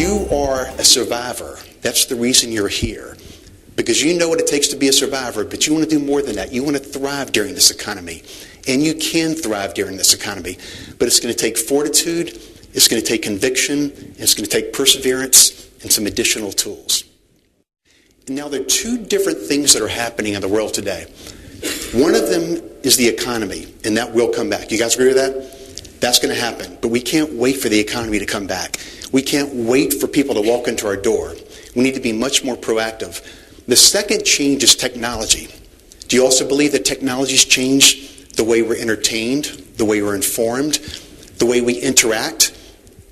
You are a survivor. That's the reason you're here. Because you know what it takes to be a survivor, but you want to do more than that. You want to thrive during this economy. And you can thrive during this economy. But it's going to take fortitude, it's going to take conviction, and it's going to take perseverance and some additional tools. And now there are two different things that are happening in the world today. One of them is the economy, and that will come back. You guys agree with that? That's going to happen. But we can't wait for the economy to come back. We can't wait for people to walk into our door. We need to be much more proactive. The second change is technology. Do you also believe that technology's changed the way we're entertained, the way we're informed, the way we interact?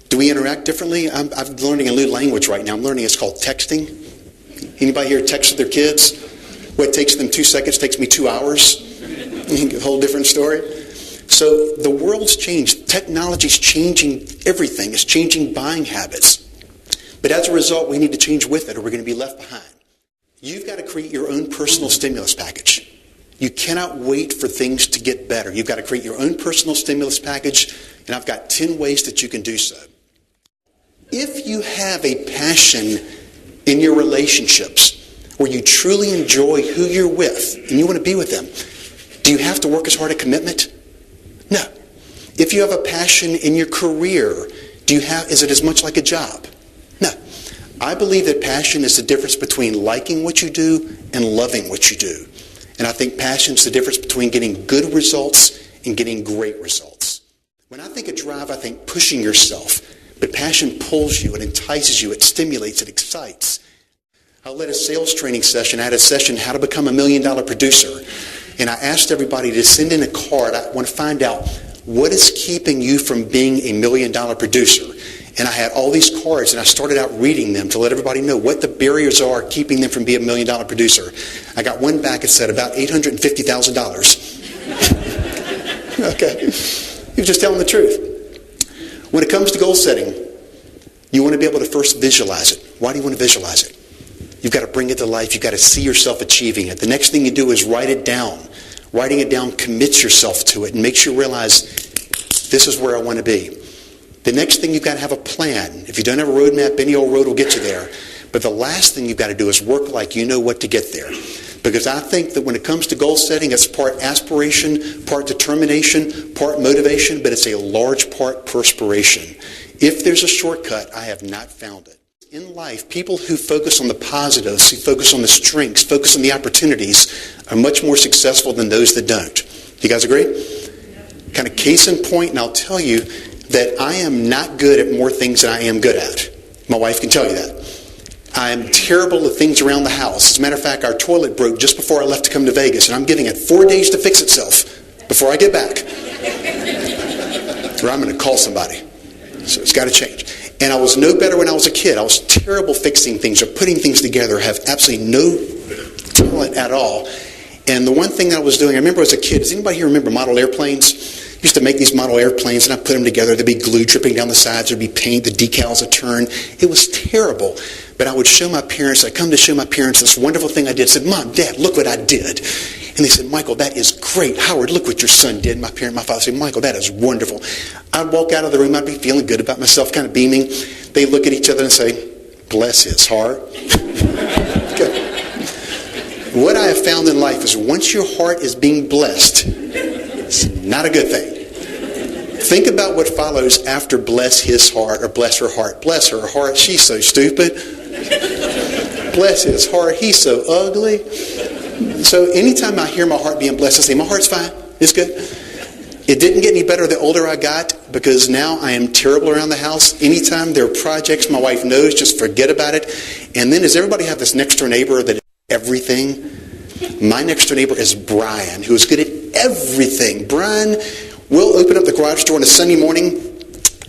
Do we interact differently? I'm learning a new language right now. I'm learning it's called texting. Anybody here text with their kids? What takes them 2 seconds takes me 2 hours. A whole different story. So the world's changed. Technology's changing everything. It's changing buying habits. But as a result, we need to change with it or we're going to be left behind. You've got to create your own personal stimulus package. You cannot wait for things to get better. You've got to create your own personal stimulus package, and I've got 10 ways that you can do so. If you have a passion in your relationships where you truly enjoy who you're with and you want to be with them, do you have to work as hard at commitment? No. If you have a passion in your career, is it as much like a job? No. I believe that passion is the difference between liking what you do and loving what you do. And I think passion is the difference between getting good results and getting great results. When I think of drive, I think pushing yourself. But passion pulls you, it entices you, it stimulates, it excites. I led a sales training session. I had a session, how to become $1 million producer. And I asked everybody to send in a card. I want to find out what is keeping you from being $1 million producer. And I had all these cards, and I started out reading them to let everybody know what the barriers are keeping them from being $1 million producer. I got one back that said about $850,000. Okay. He was just telling the truth. When it comes to goal setting, you want to be able to first visualize it. Why do you want to visualize it? You've got to bring it to life. You've got to see yourself achieving it. The next thing you do is write it down. Writing it down commits yourself to it and makes you realize this is where I want to be. The next thing, you've got to have a plan. If you don't have a roadmap, any old road will get you there. But the last thing you've got to do is work like you know what to get there. Because I think that when it comes to goal setting, it's part aspiration, part determination, part motivation, but it's a large part perspiration. If there's a shortcut, I have not found it. In life, people who focus on the positives, who focus on the strengths, focus on the opportunities, are much more successful than those that don't. Do you guys agree? Kind of case in point, and I'll tell you that I am not good at more things than I am good at. My wife can tell you that. I'm terrible at things around the house. As a matter of fact, our toilet broke just before I left to come to Vegas, and I'm giving it 4 days to fix itself before I get back. Or I'm going to call somebody. So it's got to change. And I was no better when I was a kid. I was terrible fixing things or putting things together. I have absolutely no talent at all. And the one thing that I was doing, I remember as a kid, does anybody here remember model airplanes? I used to make these model airplanes, and I put them together. There'd be glue dripping down the sides. There'd be paint. The decals would turn. It was terrible. But I would show my parents. I'd come to show my parents this wonderful thing I did. I said, Mom, Dad, look what I did. And they said, Michael, that is great. Howard, look what your son did. My father said, Michael, that is wonderful. I'd walk out of the room. I'd be feeling good about myself, kind of beaming. They look at each other and say, bless his heart. Okay. What I have found in life is once your heart is being blessed, it's not a good thing. Think about what follows after bless his heart or bless her heart. Bless her heart, she's so stupid. Bless his heart, he's so ugly. So anytime I hear my heart being blessed, I say, my heart's fine. It's good. It didn't get any better the older I got because now I am terrible around the house. Anytime there are projects my wife knows, just forget about it. And then does everybody have this next door neighbor that is everything? My next door neighbor is Brian, who is good at everything. Brian will open up the garage door on a Sunday morning.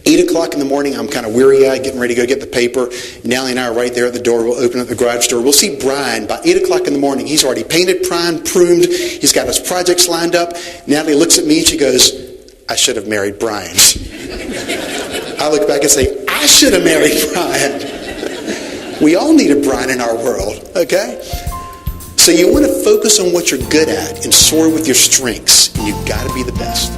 8 o'clock in the morning, I'm kind of weary-eyed, getting ready to go get the paper. Nally and I are right there at the door. We'll open up the garage door. We'll see Brian. By 8 o'clock in the morning, he's already painted, primed, pruned. He's got his projects lined up. Natalie looks at me and she goes, I should have married Brian. I look back and say, I should have married Brian. We all need a Brian in our world, okay? So you want to focus on what you're good at and soar with your strengths, and you've got to be the best.